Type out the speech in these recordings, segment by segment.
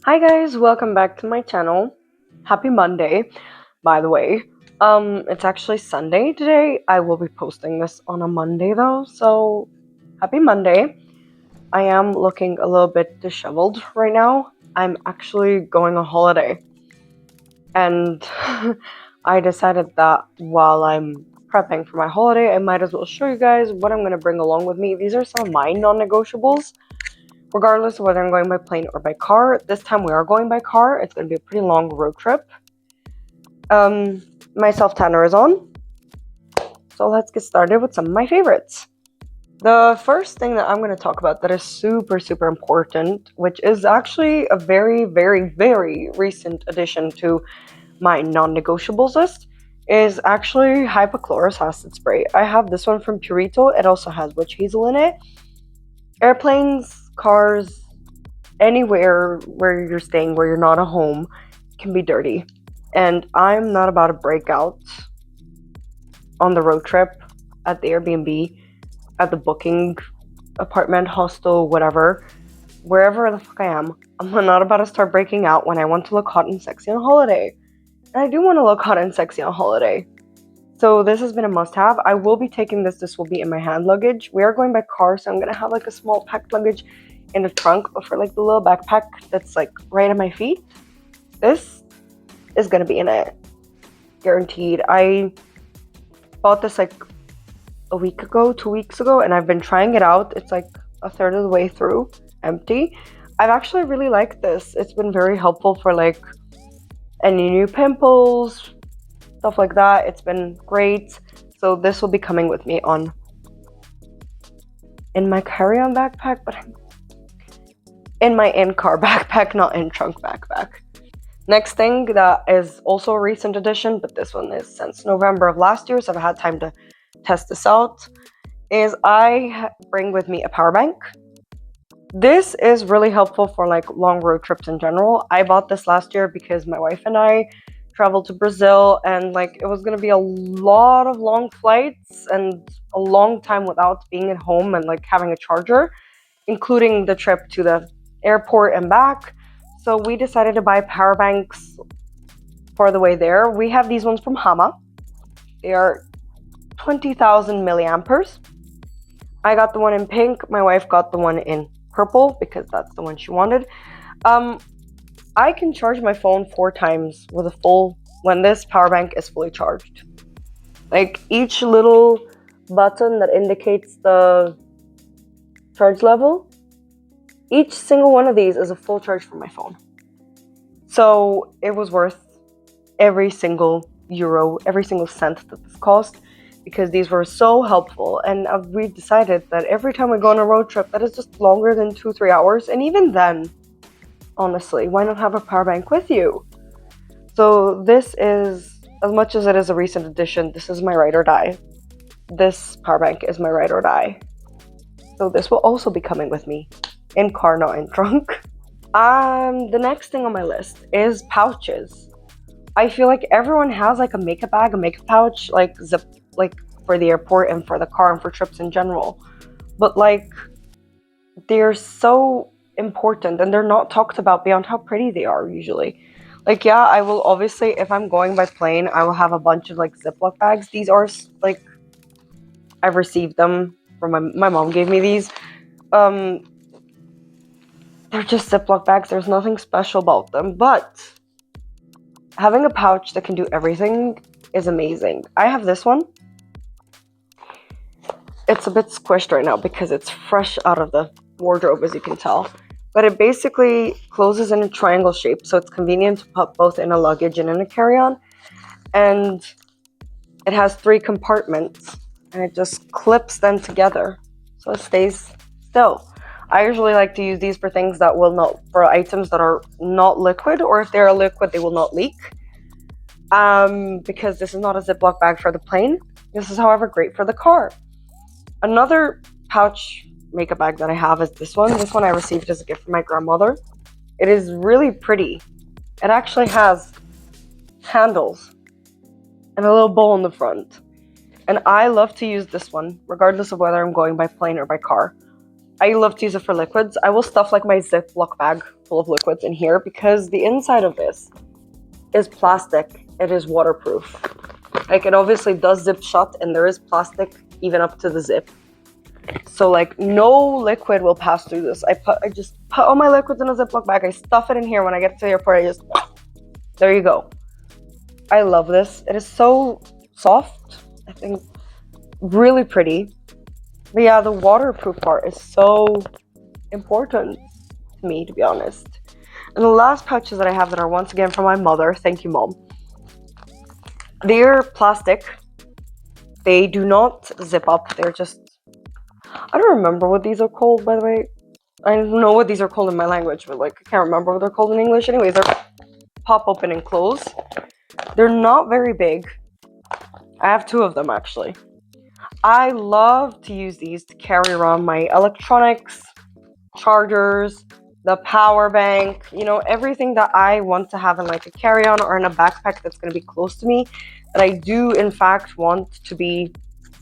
Hi guys, welcome back to my channel. Happy Monday, by the way. It's actually Sunday today. I will be posting this on a Monday though, so happy Monday. I am looking a little bit disheveled right now. I'm actually going on holiday. And I decided that while I'm prepping for my holiday, I might as well show you guys what I'm going to bring along with me. These are some of my non-negotiables. Regardless of whether I'm going by plane or by car, this time we are going by car. It's going to be a pretty long road trip. My self-tanner is on. So let's get started with some of my favorites. The first thing that I'm going to talk about that is super, super important, which is actually a very, very, very recent addition to my non-negotiables list, is actually hypochlorous acid spray. I have this one from Purito. It also has witch hazel in it. Airplanes, cars, anywhere where you're staying, where you're not at home, can be dirty. And I'm not about to break out on the road trip, at the Airbnb, at the booking apartment, hostel, whatever, wherever the fuck I am. I'm not about to start breaking out when I want to look hot and sexy on holiday. And I do want to look hot and sexy on holiday. So this has been a must-have. I will be taking this. This will be in my hand luggage. We are going by car, so I'm going to have like a small packed luggage in the trunk, but for like the little backpack that's like right at my feet, this is gonna be in it, guaranteed. I bought this like a week ago, 2 weeks ago, and I've been trying it out. It's like a third of the way through empty. I've actually really liked this. It's been very helpful for like any new pimples, stuff like that. It's been great. So this will be coming with me in my carry-on backpack, but in my in-car backpack, not in-trunk backpack. Next thing that is also a recent addition, but this one is since November of last year, so I've had time to test this out, is I bring with me a power bank. This is really helpful for like long road trips in general. I bought this last year because my wife and I traveled to Brazil, and like it was going to be a lot of long flights and a long time without being at home and like having a charger, including the trip to the airport and back. So we decided to buy power banks for the way there. We have these ones from Hama. They are 20,000 milliamperes. I got the one in pink. My wife got the one in purple because that's the one she wanted. I can charge my phone 4 times with a full when this power bank is fully charged. Like each little button that indicates the charge level, each single one of these is a full charge for my phone. So it was worth every single euro, every single cent that this cost, because these were so helpful. And we decided that every time we go on a road trip that is just longer than 2-3 hours, and even then, honestly, why not have a power bank with you? So this is, as much as it is a recent addition, this is my ride or die. This power bank is my ride or die. So this will also be coming with me in car, not in trunk. The next thing on my list is pouches. I feel like everyone has like a makeup bag, a makeup pouch, like zip, like for the airport and for the car and for trips in general. But like, they're so important and they're not talked about beyond how pretty they are usually. Like, yeah, I will obviously, if I'm going by plane, I will have a bunch of like Ziploc bags. These are like, I've received them from my mom gave me these. They're just Ziploc bags. There's nothing special about them, but having a pouch that can do everything is amazing. I have this one. It's a bit squished right now because it's fresh out of the wardrobe, as you can tell. But it basically closes in a triangle shape, so it's convenient to put both in a luggage and in a carry-on. And it has 3 compartments, and it just clips them together, so it stays still. I usually like to use these for things that will not, for items that are not liquid, or if they're a liquid, they will not leak. Because this is not a Ziploc bag for the plane. This is, however, great for the car. Another pouch makeup bag that I have is this one. This one I received as a gift from my grandmother. It is really pretty. It actually has handles and a little bowl in the front. And I love to use this one, regardless of whether I'm going by plane or by car. I love to use it for liquids. I will stuff like my Ziploc bag full of liquids in here because the inside of this is plastic. It is waterproof. Like, it obviously does zip shut, and there is plastic even up to the zip. So like no liquid will pass through this. I just put all my liquids in a Ziploc bag. I stuff it in here. When I get to the airport, I just, there you go. I love this. It is so soft. I think really pretty. But yeah, the waterproof part is so important to me, to be honest. And the last pouches that I have that are once again from my mother. Thank you, Mom. They're plastic. They do not zip up. They're just, I don't remember what these are called, by the way. I know what these are called in my language, but like I can't remember what they're called in English. Anyways, they're pop open and close. They're not very big. I have 2 of them actually. I love to use these to carry around my electronics, chargers, the power bank, you know, everything that I want to have in like a carry-on or in a backpack that's going to be close to me, that I do in fact want to be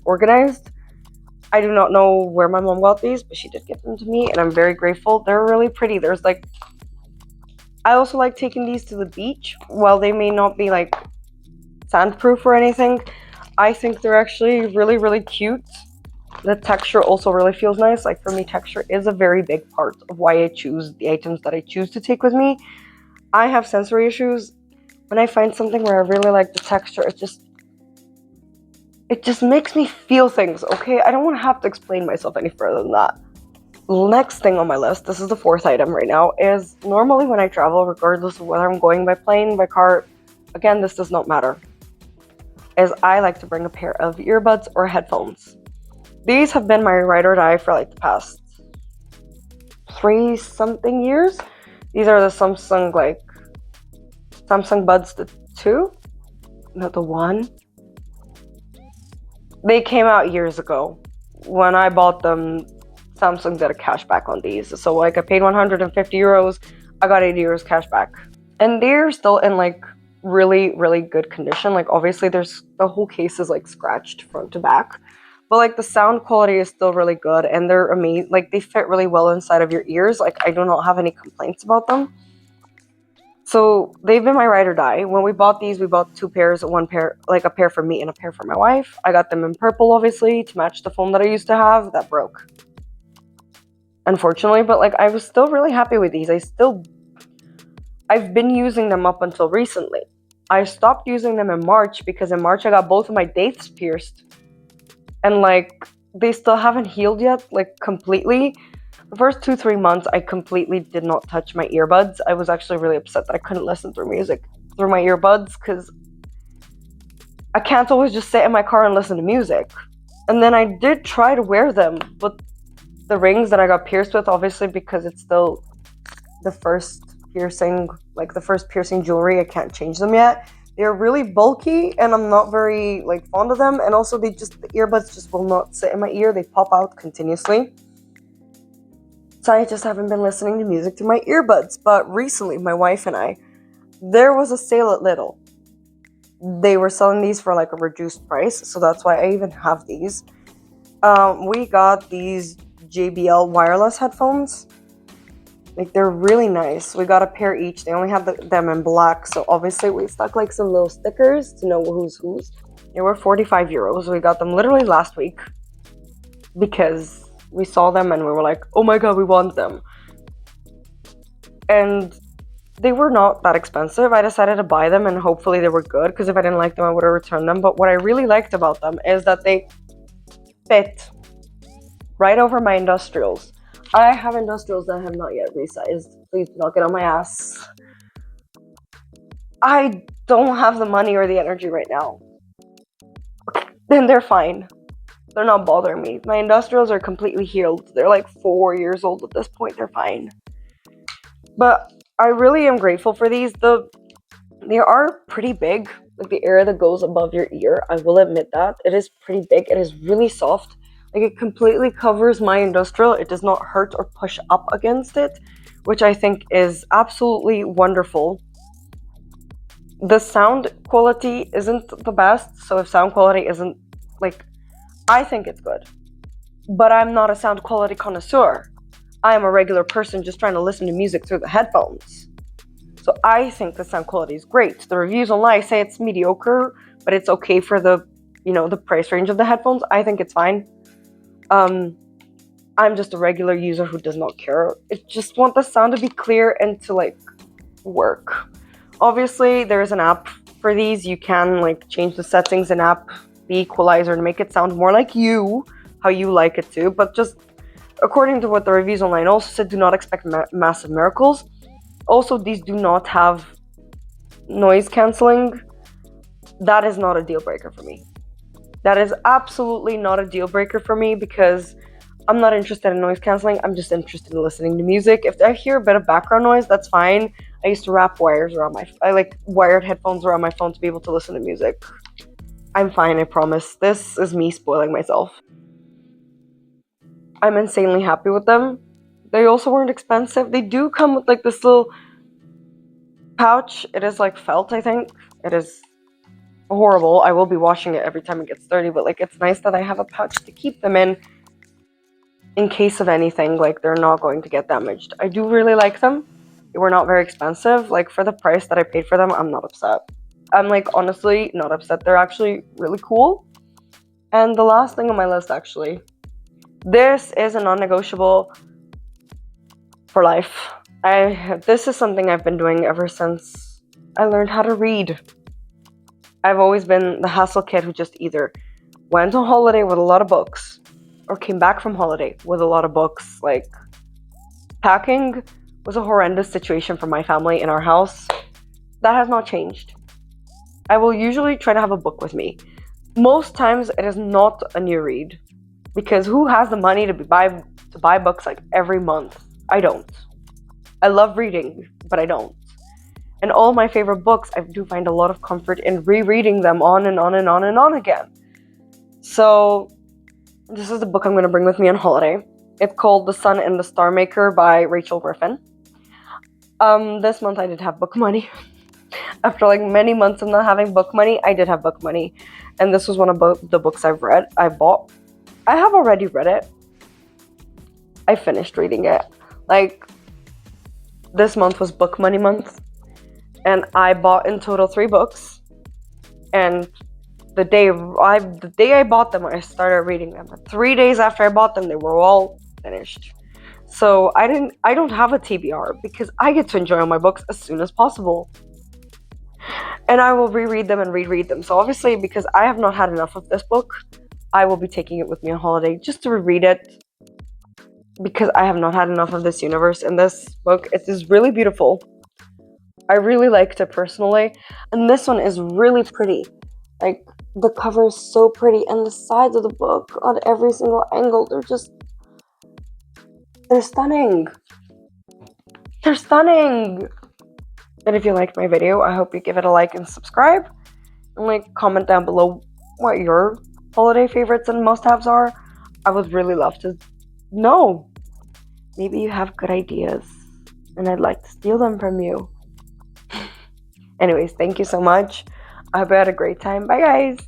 organized. I do not know where my mom got these, but she did give them to me, and I'm very grateful. They're really pretty. There's like, I also like taking these to the beach. While they may not be like sandproof or anything, I think they're actually really, really cute. The texture also really feels nice. Like for me, texture is a very big part of why I choose the items that I choose to take with me. I have sensory issues. When I find something where I really like the texture, it just makes me feel things, okay? I don't want to have to explain myself any further than that. Next thing on my list, this is the 4th item right now, is normally when I travel, regardless of whether I'm going by plane, by car, again, this does not matter, is I like to bring a pair of earbuds or headphones. These have been my ride or die for like the past 3-something years. These are the Samsung Buds, the 2, not the 1. They came out years ago. When I bought them, Samsung did a cashback on these. So like I paid 150 euros, I got 80 euros cashback. And they're still in like really, really good condition. Like obviously there's, the whole case is like scratched front to back. But like the sound quality is still really good, and they're amazing. Like they fit really well inside of your ears. Like I do not have any complaints about them. So they've been my ride or die. When we bought these, we bought 2 pairs, 1 pair, like a pair for me and a pair for my wife. I got them in purple, obviously, to match the phone that I used to have that broke, unfortunately. But like I was still really happy with these. I've been using them up until recently. I stopped using them in March because in March I got both of my dates pierced. And like they still haven't healed yet, like completely. The first 2-3 months, I completely did not touch my earbuds. I was actually really upset that I couldn't listen through music through my earbuds because I can't always just sit in my car and listen to music. And then I did try to wear them, but the rings that I got pierced with, obviously because it's still the first piercing, like the first piercing jewelry, I can't change them yet. They're really bulky and I'm not very like fond of them. And also the earbuds just will not sit in my ear. They pop out continuously. So I just haven't been listening to music through my earbuds. But recently, my wife and I, there was a sale at Lidl. They were selling these for like a reduced price. So that's why I even have these. We got these JBL wireless headphones. Like they're really nice. We got a pair each. They only have them in black. So obviously we stuck like some little stickers to know who's whose. They were 45 euros. We got them literally last week because we saw them and we were like, oh my god, we want them. And they were not that expensive. I decided to buy them and hopefully they were good, because if I didn't like them, I would have returned them. But what I really liked about them is that they fit right over my industrials. I have industrials that have not yet resized. Please do not get on my ass. I don't have the money or the energy right now. Then they're fine. They're not bothering me. My industrials are completely healed. They're like 4 years old at this point. They're fine. But I really am grateful for these. They are pretty big. Like the area that goes above your ear, I will admit that. It is pretty big. It is really soft. Like it completely covers my industrial. It does not hurt or push up against it, which I think is absolutely wonderful. The sound quality isn't the best, so if sound quality isn't like, I think it's good. But I'm not a sound quality connoisseur. I am a regular person just trying to listen to music through the headphones. So I think the sound quality is great. The reviews online say it's mediocre, but it's okay for the price range of the headphones. I think it's fine. I'm just a regular user who does not care. I just want the sound to be clear and to work. Obviously, there is an app for these. You can change the settings in app, the equalizer, to make it sound more like how you like it to. But just according to what the reviews online also said, do not expect massive miracles. Also, these do not have noise cancelling. That is not a deal breaker for me. That is absolutely not a deal breaker for me because I'm not interested in noise cancelling. I'm just interested in listening to music. If I hear a bit of background noise, that's fine. I used to wrap wires around I like wired headphones around my phone to be able to listen to music. I'm fine, I promise. This is me spoiling myself. I'm insanely happy with them. They also weren't expensive. They do come with this little pouch. It is felt, I think. It is horrible. I will be washing it every time it gets dirty, but it's nice that I have a pouch to keep them in case of anything. They're not going to get damaged. I do really like them. They were not very expensive. For the price that I paid for them, I'm not upset. I'm honestly not upset. They're actually really cool. And the last thing on my list, actually, this is a non-negotiable for life. This is something I've been doing ever since I learned how to read. I've always been the hassle kid who just either went on holiday with a lot of books or came back from holiday with a lot of books. Packing was a horrendous situation for my family in our house. That has not changed. I will usually try to have a book with me. Most times it is not a new read because who has the money to buy books every month? I don't. I love reading, but I don't. And all my favorite books, I do find a lot of comfort in rereading them on and on and on and on again. So this is the book I'm going to bring with me on holiday. It's called The Sun and the Star Maker by Rachel Griffin. This month I did have book money. After many months of not having book money, I did have book money. And this was one of the books I bought. I have already read it. I finished reading it. This month was book money month. And I bought in total 3 books. And the day I bought them, I started reading them. But 3 days after I bought them, they were all finished. So I don't have a TBR because I get to enjoy all my books as soon as possible. And I will reread them and reread them. So obviously, because I have not had enough of this book, I will be taking it with me on holiday just to reread it. Because I have not had enough of this universe. And this book, it is really beautiful. I really liked it personally. And this one is really pretty. The cover is so pretty. And the sides of the book on every single angle, they're stunning. They're stunning. And if you liked my video, I hope you give it a like and subscribe. And comment down below what your holiday favorites and must-haves are. I would really love to know. Maybe you have good ideas and I'd like to steal them from you. Anyways, thank you so much. I hope you had a great time. Bye, guys.